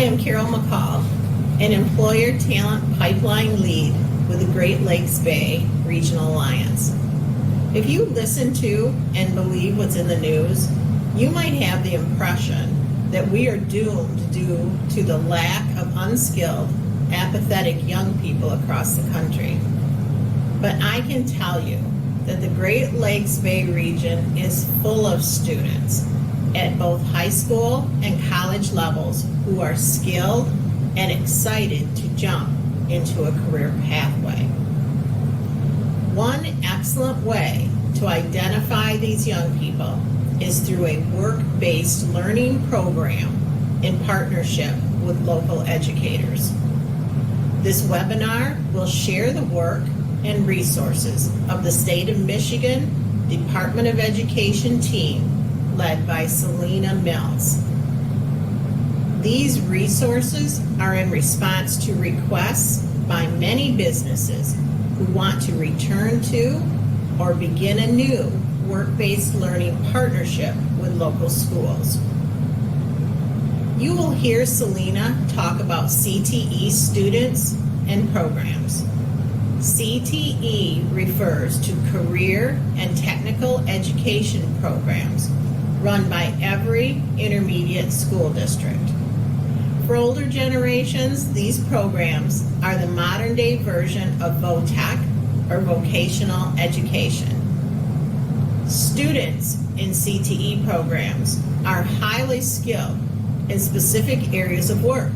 am Carol McCall, an Employer Talent Pipeline Lead with the Great Lakes Bay Regional Alliance. If you listen to and believe what's in the news, you might have the impression that we are doomed due to the lack of unskilled, apathetic young people across the country. But I can tell you that the Great Lakes Bay region is full of students at both high school and college levels who are skilled and excited to jump into a career pathway. One excellent way to identify these young people is through a work-based learning program in partnership with local educators. This webinar will share the work and resources of the State of Michigan Department of Education team led by Selena Mills. These resources are in response to requests by many businesses who want to return to or begin a new work-based learning partnership with local schools. You will hear Selena talk about CTE students and programs. CTE refers to career and technical education programs run by every intermediate school district. For older generations, these programs are the modern day version of VOTEC or vocational education. Students in CTE programs are highly skilled in specific areas of work.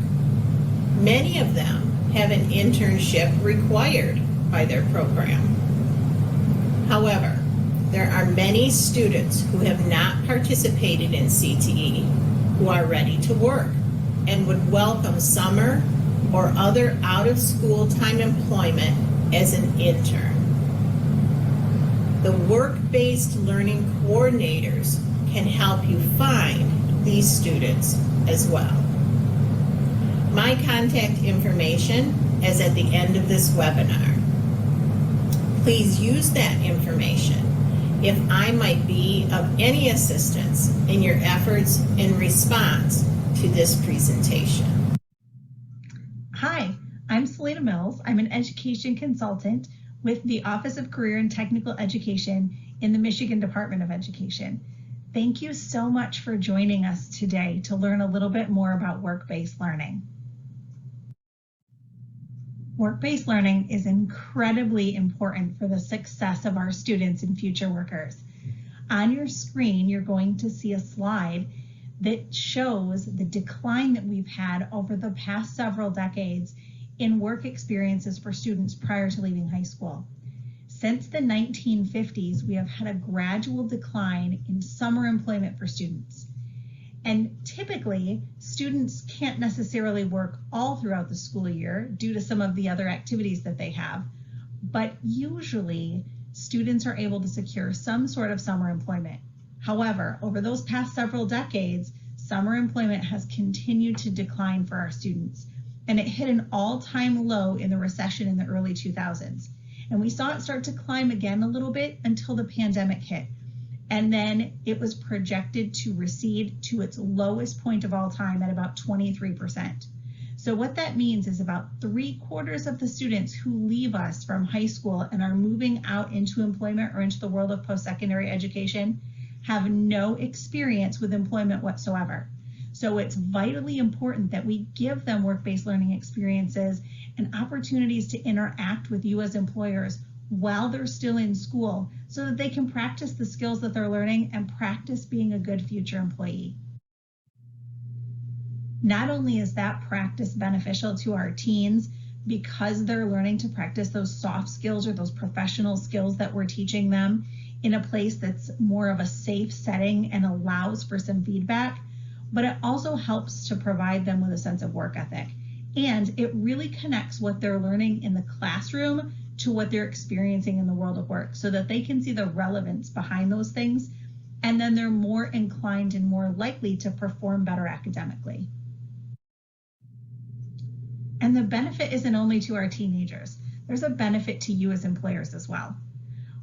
Many of them have an internship required by their program. However, there are many students who have not participated in CTE who are ready to work and would welcome summer or other out-of-school time employment as an intern. The work-based learning coordinators can help you find these students as well. My contact information is at the end of this webinar. Please use that information if I might be of any assistance in your efforts in response to this presentation. Hi, I'm Selena Mills. I'm an education consultant with the Office of Career and Technical Education in the Michigan Department of Education. Thank you so much for joining us today to learn a little bit more about work-based learning. Work-based learning is incredibly important for the success of our students and future workers. On your screen, you're going to see a slide that shows the decline that we've had over the past several decades in work experiences for students prior to leaving high school. Since the 1950s, we have had a gradual decline in summer employment for students. And typically, students can't necessarily work all throughout the school year due to some of the other activities that they have, but usually students are able to secure some sort of summer employment. However, over those past several decades, summer employment has continued to decline for our students, and it hit an all-time low in the recession in the early 2000s. And we saw it start to climb again a little bit until the pandemic hit. And then it was projected to recede to its lowest point of all time at about 23%. So what that means is about 3/4 of the students who leave us from high school and are moving out into employment or into the world of post-secondary education have no experience with employment whatsoever. So it's vitally important that we give them work-based learning experiences and opportunities to interact with you as employers while they're still in school so that they can practice the skills that they're learning and practice being a good future employee. Not only is that practice beneficial to our teens because they're learning to practice those soft skills or those professional skills that we're teaching them in a place that's more of a safe setting and allows for some feedback, but it also helps to provide them with a sense of work ethic. And it really connects what they're learning in the classroom to what they're experiencing in the world of work so that they can see the relevance behind those things, and then they're more inclined and more likely to perform better academically. And the benefit isn't only to our teenagers. There's a benefit to you as employers as well.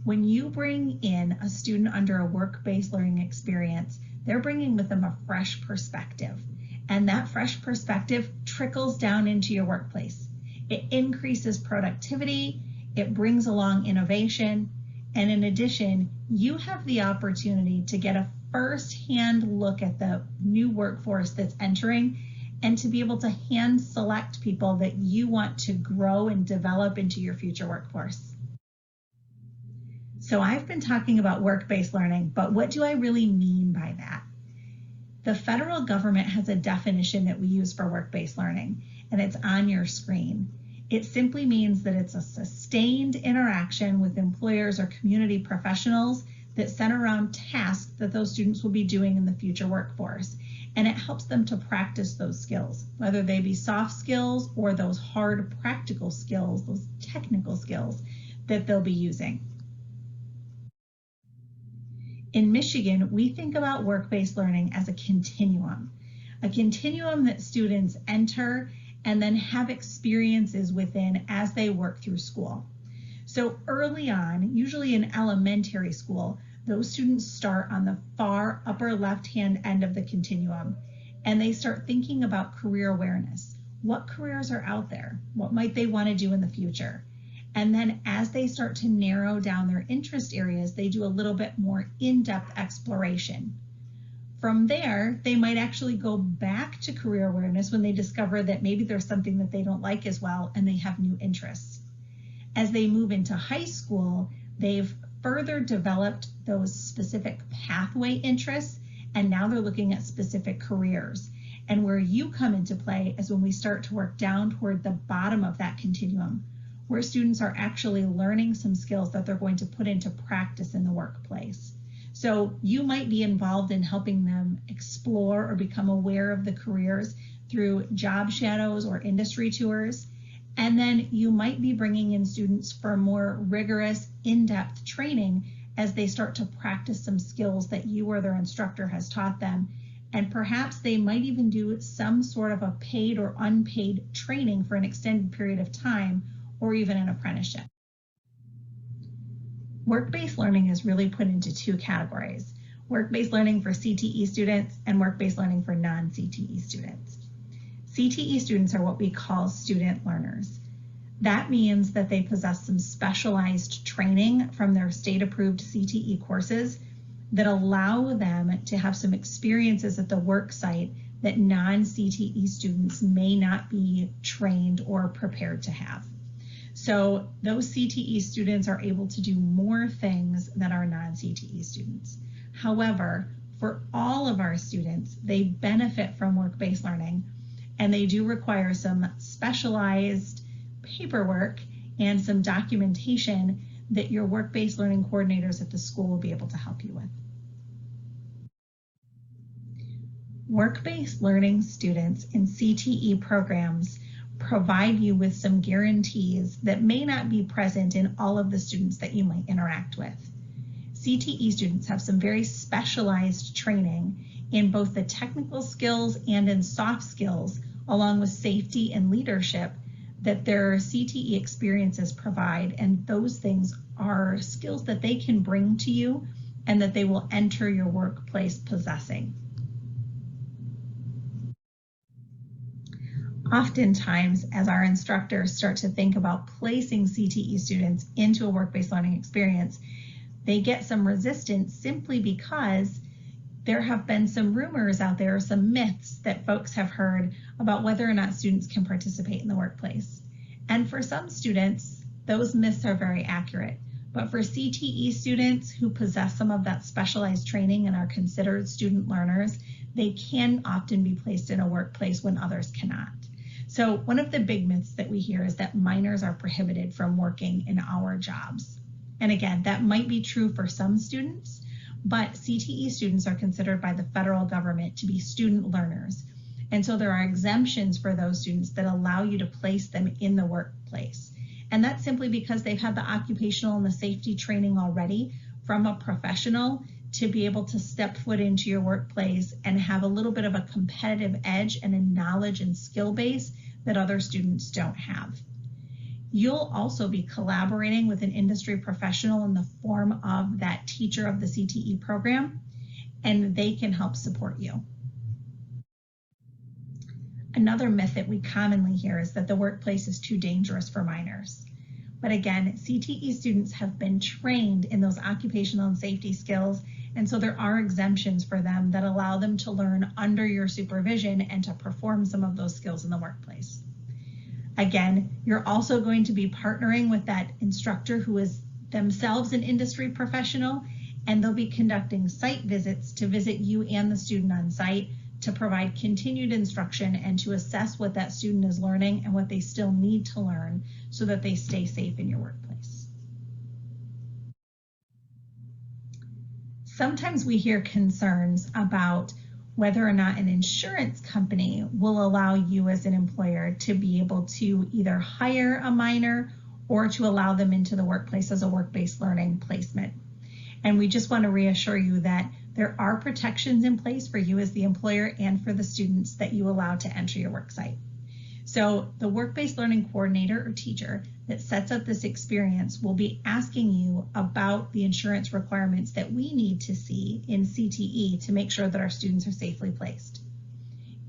When you bring in a student under a work-based learning experience, they're bringing with them a fresh perspective. And that fresh perspective trickles down into your workplace. It increases productivity, it brings along innovation, and in addition, you have the opportunity to get a first-hand look at the new workforce that's entering and to be able to hand select people that you want to grow and develop into your future workforce. So I've been talking about work-based learning, but what do I really mean by that? The federal government has a definition that we use for work-based learning, and it's on your screen. It simply means that it's a sustained interaction with employers or community professionals that center around tasks that those students will be doing in the future workforce. And it helps them to practice those skills, whether they be soft skills or those hard practical skills, those technical skills that they'll be using. In Michigan, we think about work-based learning as a continuum that students enter and then have experiences within as they work through school. So early on, usually in elementary school, those students start on the far upper left-hand end of the continuum, and they start thinking about career awareness. What careers are out there? What might they want to do in the future? And then as they start to narrow down their interest areas, they do a little bit more in-depth exploration. From there, they might actually go back to career awareness when they discover that maybe there's something that they don't like as well and they have new interests. As they move into high school, they've further developed those specific pathway interests, and now they're looking at specific careers. And where you come into play is when we start to work down toward the bottom of that continuum, where students are actually learning some skills that they're going to put into practice in the workplace. So you might be involved in helping them explore or become aware of the careers through job shadows or industry tours. And then you might be bringing in students for more rigorous, in-depth training as they start to practice some skills that you or their instructor has taught them. And perhaps they might even do some sort of a paid or unpaid training for an extended period of time, or even an apprenticeship. Work-based learning is really put into two categories: work-based learning for CTE students and work-based learning for non-CTE students. CTE students are what we call student learners. That means that they possess some specialized training from their state-approved CTE courses that allow them to have some experiences at the work site that non-CTE students may not be trained or prepared to have. So those CTE students are able to do more things than our non-CTE students. However, for all of our students, they benefit from work-based learning, and they do require some specialized paperwork and some documentation that your work-based learning coordinators at the school will be able to help you with. Work-based learning students in CTE programs provide you with some guarantees that may not be present in all of the students that you might interact with. CTE students have some very specialized training in both the technical skills and in soft skills, along with safety and leadership, that their CTE experiences provide, and those things are skills that they can bring to you and that they will enter your workplace possessing. Oftentimes, as our instructors start to think about placing CTE students into a work-based learning experience, they get some resistance simply because there have been some rumors out there, some myths that folks have heard about whether or not students can participate in the workplace. And for some students, those myths are very accurate. But for CTE students who possess some of that specialized training and are considered student learners, they can often be placed in a workplace when others cannot. So one of the big myths that we hear is that minors are prohibited from working in our jobs. And again, that might be true for some students, but CTE students are considered by the federal government to be student learners. And so there are exemptions for those students that allow you to place them in the workplace. And that's simply because they've had the occupational and the safety training already from a professional to be able to step foot into your workplace and have a little bit of a competitive edge and a knowledge and skill base that other students don't have. You'll also be collaborating with an industry professional in the form of that teacher of the CTE program, and they can help support you. Another myth that we commonly hear is that the workplace is too dangerous for minors. But again, CTE students have been trained in those occupational and safety skills, and so there are exemptions for them that allow them to learn under your supervision and to perform some of those skills in the workplace. Again, you're also going to be partnering with that instructor who is themselves an industry professional, and they'll be conducting site visits to visit you and the student on site to provide continued instruction and to assess what that student is learning and what they still need to learn so that they stay safe in your workplace. Sometimes we hear concerns about whether or not an insurance company will allow you as an employer to be able to either hire a minor or to allow them into the workplace as a work-based learning placement. And we just want to reassure you that there are protections in place for you as the employer and for the students that you allow to enter your work site. So the work-based learning coordinator or teacher that sets up this experience will be asking you about the insurance requirements that we need to see in CTE to make sure that our students are safely placed.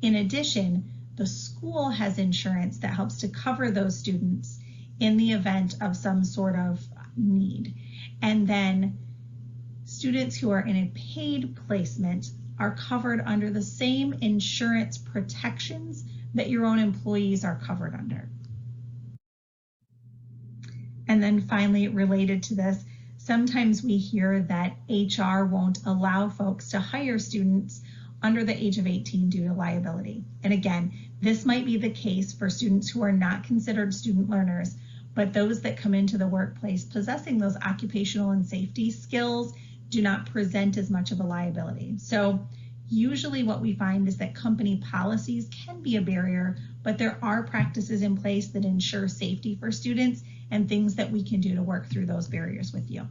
In addition, the school has insurance that helps to cover those students in the event of some sort of need. And then students who are in a paid placement are covered under the same insurance protections that your own employees are covered under. And then finally, related to this, sometimes we hear that HR won't allow folks to hire students under the age of 18 due to liability. And again, this might be the case for students who are not considered student learners, but those that come into the workplace possessing those occupational and safety skills do not present as much of a liability. So usually what we find is that company policies can be a barrier, but there are practices in place that ensure safety for students and things that we can do to work through those barriers with you.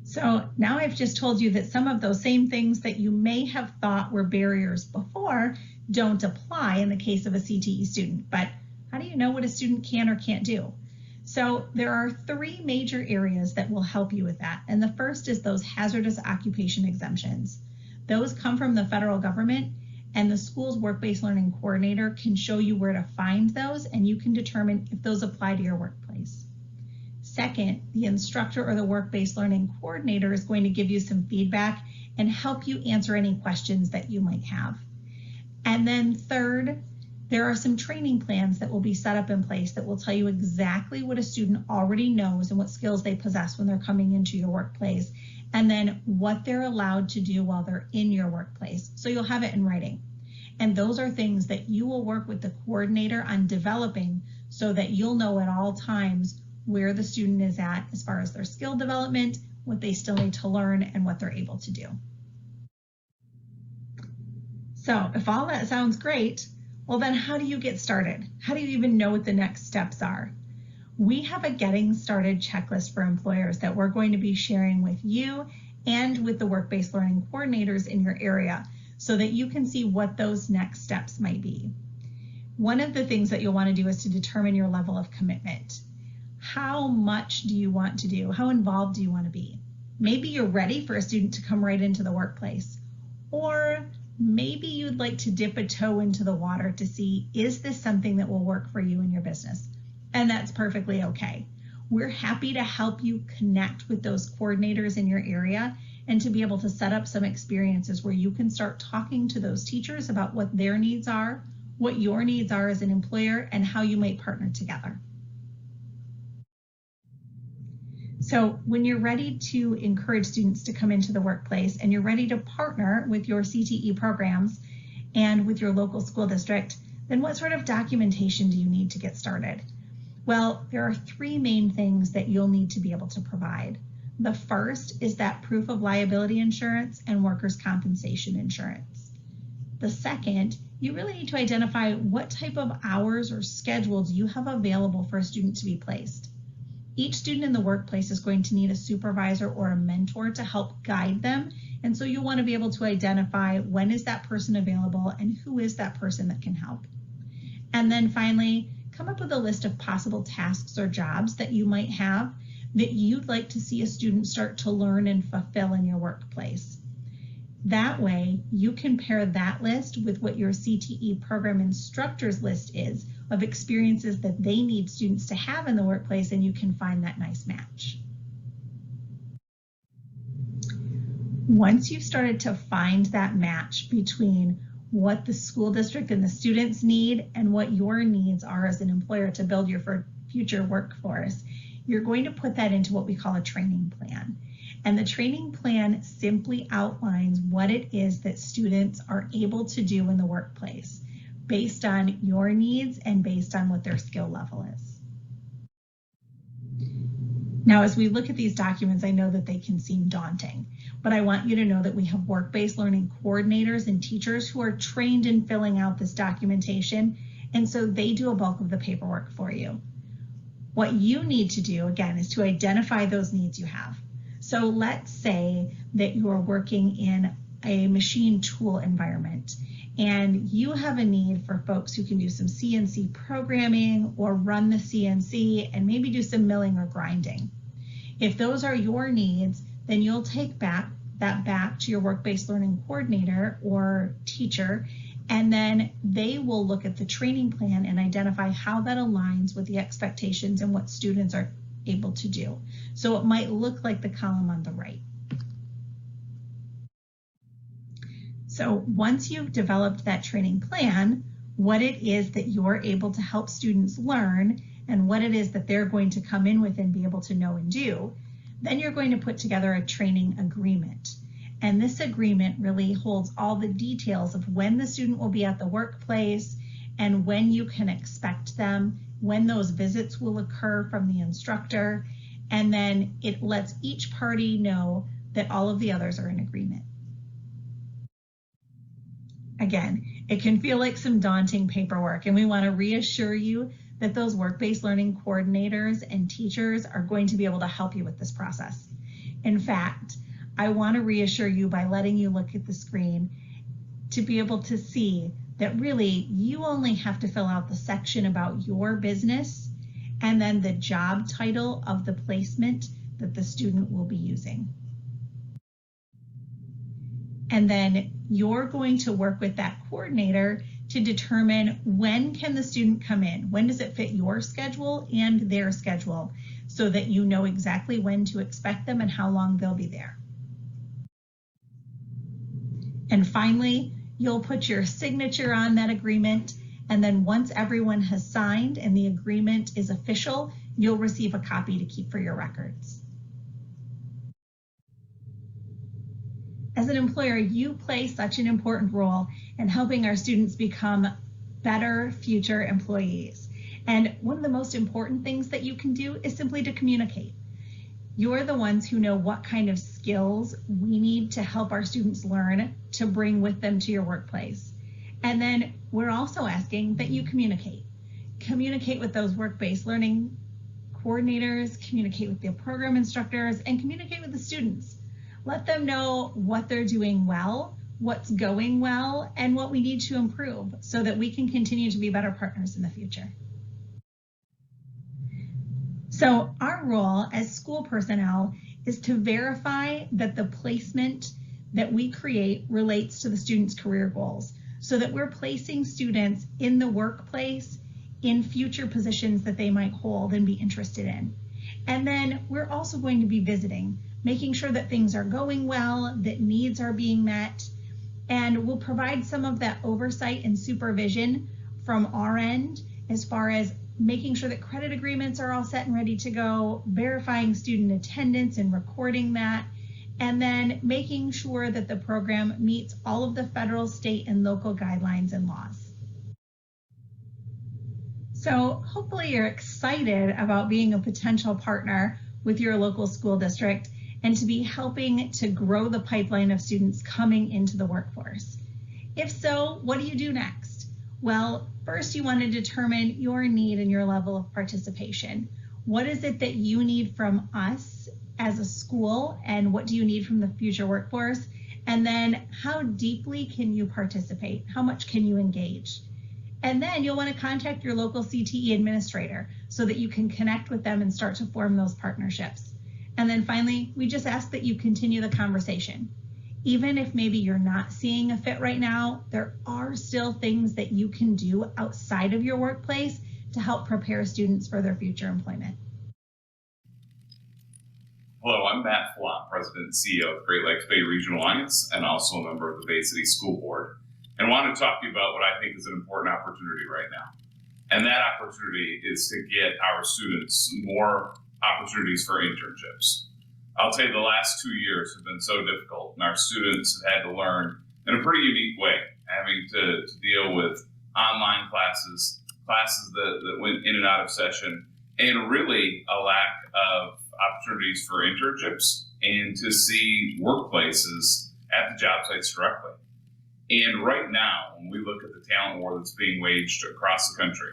So now I've just told you that some of those same things that you may have thought were barriers before don't apply in the case of a CTE student. But how do you know what a student can or can't do? So there are three major areas that will help you with that. And the first is those hazardous occupation exemptions. Those come from the federal government, and the school's work-based learning coordinator can show you where to find those, and you can determine if those apply to your workplace. Second, the instructor or the work-based learning coordinator is going to give you some feedback and help you answer any questions that you might have. And then third, there are some training plans that will be set up in place that will tell you exactly what a student already knows and what skills they possess when they're coming into your workplace, and then what they're allowed to do while they're in your workplace. So you'll have it in writing. And those are things that you will work with the coordinator on developing so that you'll know at all times where the student is at as far as their skill development, what they still need to learn, and what they're able to do. So if all that sounds great, well then how do you get started? How do you even know what the next steps are? We have a getting started checklist for employers that we're going to be sharing with you and with the work-based learning coordinators in your area so that you can see what those next steps might be. One of the things that you'll want to do is to determine your level of commitment. How much do you want to do? How involved do you want to be? Maybe you're ready for a student to come right into the workplace, or maybe you'd like to dip a toe into the water to see, is this something that will work for you in your business? And that's perfectly okay. We're happy to help you connect with those coordinators in your area and to be able to set up some experiences where you can start talking to those teachers about what their needs are, what your needs are as an employer, and how you might partner together. So when you're ready to encourage students to come into the workplace and you're ready to partner with your CTE programs and with your local school district, then what sort of documentation do you need to get started? Well, there are three main things that you'll need to be able to provide. The first is that proof of liability insurance and workers' compensation insurance. The second, you really need to identify what type of hours or schedule do you have available for a student to be placed. Each student in the workplace is going to need a supervisor or a mentor to help guide them. And so you'll want to be able to identify when is that person available and who is that person that can help. And then finally, come up with a list of possible tasks or jobs that you might have that you'd like to see a student start to learn and fulfill in your workplace. That way, you can pair that list with what your CTE program instructor's list is of experiences that they need students to have in the workplace, and you can find that nice match. Once you've started to find that match between what the school district and the students need and what your needs are as an employer to build your future workforce, you're going to put that into what we call a training plan. And the training plan simply outlines what it is that students are able to do in the workplace based on your needs and based on what their skill level is. Now, as we look at these documents, I know that they can seem daunting, but I want you to know that we have work-based learning coordinators and teachers who are trained in filling out this documentation, and so they do a bulk of the paperwork for you. What you need to do, again, is to identify those needs you have. So let's say that you're working in a machine tool environment and you have a need for folks who can do some CNC programming or run the CNC and maybe do some milling or grinding. If those are your needs, then you'll take that back to your work-based learning coordinator or teacher, and then they will look at the training plan and identify how that aligns with the expectations and what students are able to do. So it might look like the column on the right. So once you've developed that training plan, what it is that you're able to help students learn and what it is that they're going to come in with and be able to know and do, then you're going to put together a training agreement. And this agreement really holds all the details of when the student will be at the workplace and when you can expect them, when those visits will occur from the instructor, and then it lets each party know that all of the others are in agreement. Again, it can feel like some daunting paperwork, and we want to reassure you that those work-based learning coordinators and teachers are going to be able to help you with this process. In fact, I want to reassure you by letting you look at the screen to be able to see that really you only have to fill out the section about your business and then the job title of the placement that the student will be using. And then you're going to work with that coordinator to determine when can the student come in, when does it fit your schedule and their schedule, so that you know exactly when to expect them and how long they'll be there. And finally, you'll put your signature on that agreement, and then once everyone has signed and the agreement is official, you'll receive a copy to keep for your records. As an employer, you play such an important role in helping our students become better future employees. And one of the most important things that you can do is simply to communicate. You're the ones who know what kind of skills we need to help our students learn to bring with them to your workplace. And then we're also asking that you communicate. Communicate with those work-based learning coordinators, communicate with the program instructors, and communicate with the students. Let them know what they're doing well, what's going well, and what we need to improve so that we can continue to be better partners in the future. So our role as school personnel is to verify that the placement that we create relates to the students' career goals, so that we're placing students in the workplace in future positions that they might hold and be interested in. And then we're also going to be visiting, making sure that things are going well, that needs are being met, and we'll provide some of that oversight and supervision from our end as far as making sure that credit agreements are all set and ready to go, verifying student attendance and recording that, and then making sure that the program meets all of the federal, state, and local guidelines and laws. So hopefully you're excited about being a potential partner with your local school district and to be helping to grow the pipeline of students coming into the workforce. If so, what do you do next? Well, first you want to determine your need and your level of participation. What is it that you need from us as a school, and what do you need from the future workforce? And then how deeply can you participate? How much can you engage? And then you'll want to contact your local CTE administrator so that you can connect with them and start to form those partnerships. And then finally, we just ask that you continue the conversation. Even if maybe you're not seeing a fit right now, there are still things that you can do outside of your workplace to help prepare students for their future employment. Hello, I'm Matt Flott, President and CEO of Great Lakes Bay Regional Alliance and also a member of the Bay City School Board, and want to talk to you about what I think is an important opportunity right now. And that opportunity is to get our students more opportunities for internships. I'll tell you, the last 2 years have been so difficult, and our students have had to learn in a pretty unique way, having to deal with online classes that went in and out of session, and really a lack of opportunities for internships and to see workplaces at the job sites directly. And right now, when we look at the talent war that's being waged across the country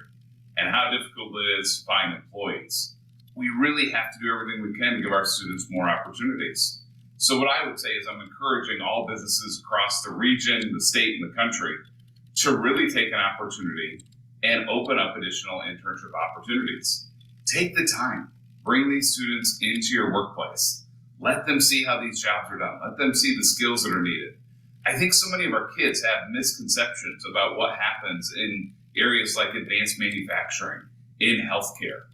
and how difficult it is to find employees, we really have to do everything we can to give our students more opportunities. So what I would say is I'm encouraging all businesses across the region, the state, and the country to really take an opportunity and open up additional internship opportunities. Take the time. Bring these students into your workplace. Let them see how these jobs are done. Let them see the skills that are needed. I think so many of our kids have misconceptions about what happens in areas like advanced manufacturing, in healthcare,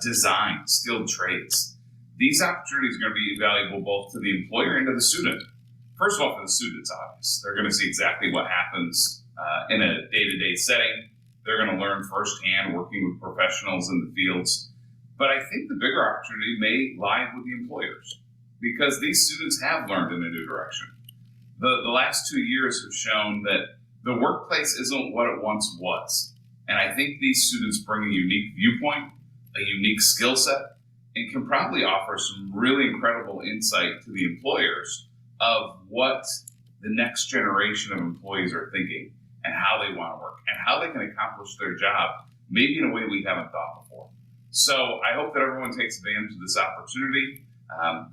design, skilled trades. These opportunities are going to be valuable both to the employer and to the student. First of all, for the student, it's obvious. They're going to see exactly what happens in a day-to-day setting. They're going to learn firsthand working with professionals in the fields. But I think the bigger opportunity may lie with the employers because these students have learned in a new direction. The last 2 years have shown that the workplace isn't what it once was. And I think these students bring a unique viewpoint, a unique skill set, and can probably offer some really incredible insight to the employers of what the next generation of employees are thinking and how they want to work and how they can accomplish their job, maybe in a way we haven't thought before. So I hope that everyone takes advantage of this opportunity.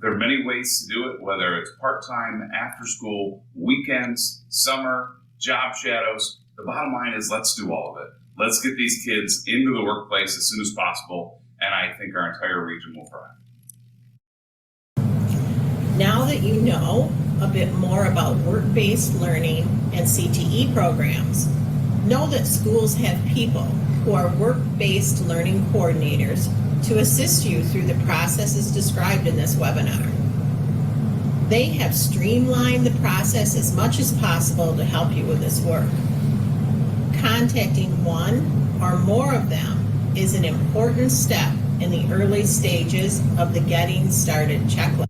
There are many ways to do it, whether it's part-time, after school, weekends, summer, job shadows. The bottom line is let's do all of it. Let's get these kids into the workplace as soon as possible, and I think our entire region will thrive. Now that you know a bit more about work-based learning and CTE programs, know that schools have people who are work-based learning coordinators to assist you through the processes described in this webinar. They have streamlined the process as much as possible to help you with this work. Contacting one or more of them is an important step in the early stages of the Getting Started checklist.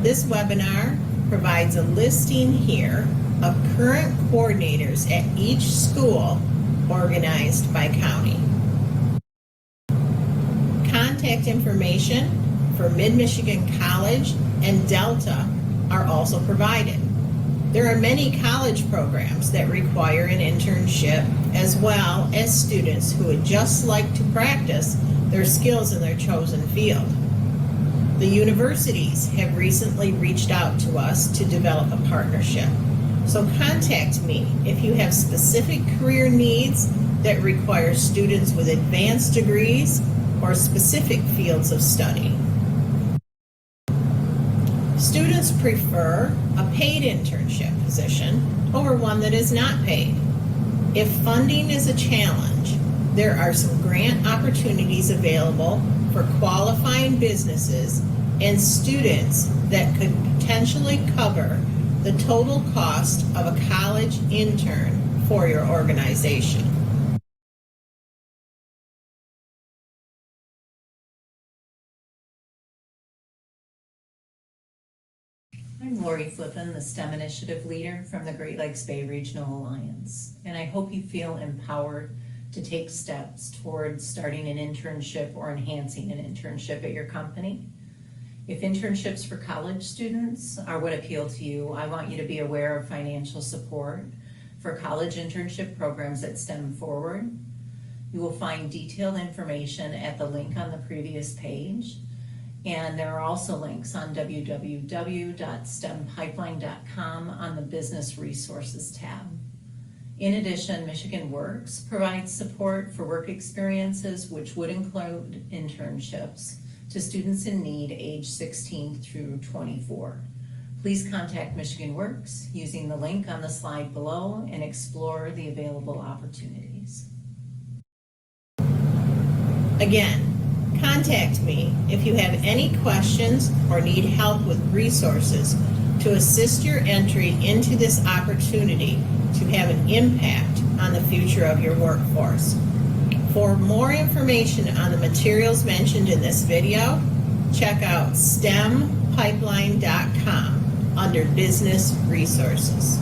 This webinar provides a listing here of current coordinators at each school organized by county. Contact information for Mid-Michigan College and Delta are also provided. There are many college programs that require an internship, as well as students who would just like to practice their skills in their chosen field. The universities have recently reached out to us to develop a partnership. So contact me if you have specific career needs that require students with advanced degrees or specific fields of study. Students prefer a paid internship position over one that is not paid. If funding is a challenge, there are some grant opportunities available for qualifying businesses and students that could potentially cover the total cost of a college intern for your organization. I'm Lori Flippen, the STEM Initiative Leader from the Great Lakes Bay Regional Alliance, and I hope you feel empowered to take steps towards starting an internship or enhancing an internship at your company. If internships for college students are what appeal to you, I want you to be aware of financial support for college internship programs at STEM Forward. You will find detailed information at the link on the previous page. And there are also links on www.stempipeline.com on the Business Resources tab. In addition, Michigan Works provides support for work experiences, which would include internships to students in need age 16 through 24. Please contact Michigan Works using the link on the slide below and explore the available opportunities. Again, contact me if you have any questions or need help with resources to assist your entry into this opportunity to have an impact on the future of your workforce. For more information on the materials mentioned in this video, check out stempipeline.com under Business Resources.